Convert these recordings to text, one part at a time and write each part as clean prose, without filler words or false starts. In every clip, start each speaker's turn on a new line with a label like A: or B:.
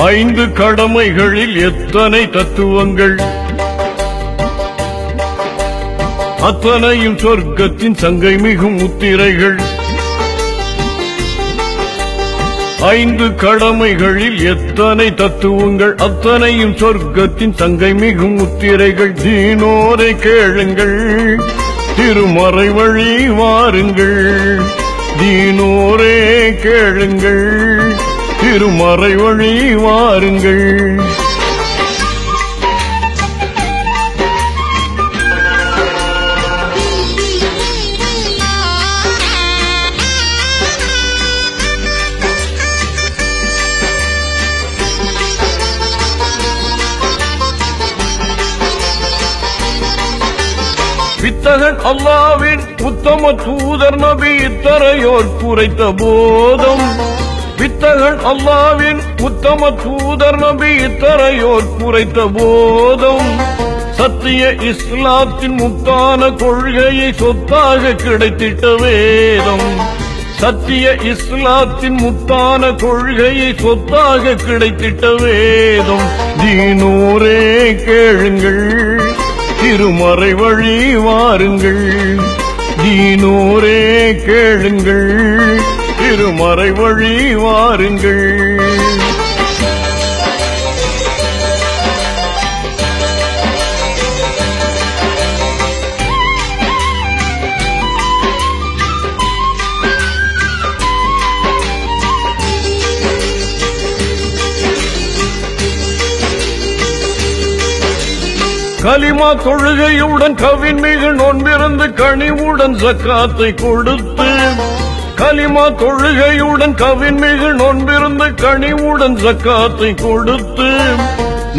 A: 5 கடமைகளில் எத்தனை தத்துவங்கள், அத்தனையும் சொர்க்கத்தின் சங்கை மிகும் முத்திரைகள். 5 கடமைகளில் எத்தனை தத்துவங்கள், அத்தனையும் சொர்க்கத்தின் சங்கை மிகும் முத்திரைகள். தீனோரை கேளுங்கள், திருமறை வழி வாருங்கள். தீனோரே கேளுங்கள், திருமறை வழி வாருங்கள். வித்தகன் அல்லாவின் உத்தம தூதர் நபி இத்தரையோர் குறைத்த போதும். வித்தகன் அல்லாவின் உத்தம தூதர் நபி இத்தரையோர் குறைத்த போதும். சத்திய இஸ்லாத்தின் முத்தான கொள்கையை சொத்தாக கிடைத்திட்ட வேதம். சத்திய இஸ்லாத்தின் முத்தான கொள்கையை சொத்தாக கிடைத்திட்ட வேதம். தீனோரே கேளுங்கள், திருமறை வழி வாருங்கள். தீனோரே கேளுங்கள், திருமறை வழி வாருங்கள். கலிமா தொழுகையுடன் கவின் மிகு நோன்பிருந்து கனிவுடன் ஜக்காத்தை கொடுத்து. கலிமா தொழுகையுடன் கவின் மிகு நோன்பிருந்து கனிவுடன் ஜக்காத்தை கொடுத்து.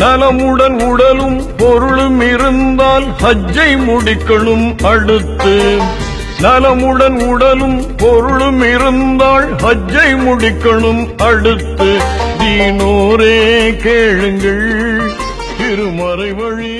A: நலமுடன் உடலும் பொருளும் இருந்தால் ஹஜ்ஜை முடிக்கணும் அடுத்து. நலமுடன் உடலும் பொருளும் இருந்தால் ஹஜ்ஜை முடிக்கணும் அடுத்து. தீனோரே கேளுங்கள், திருமறை வழி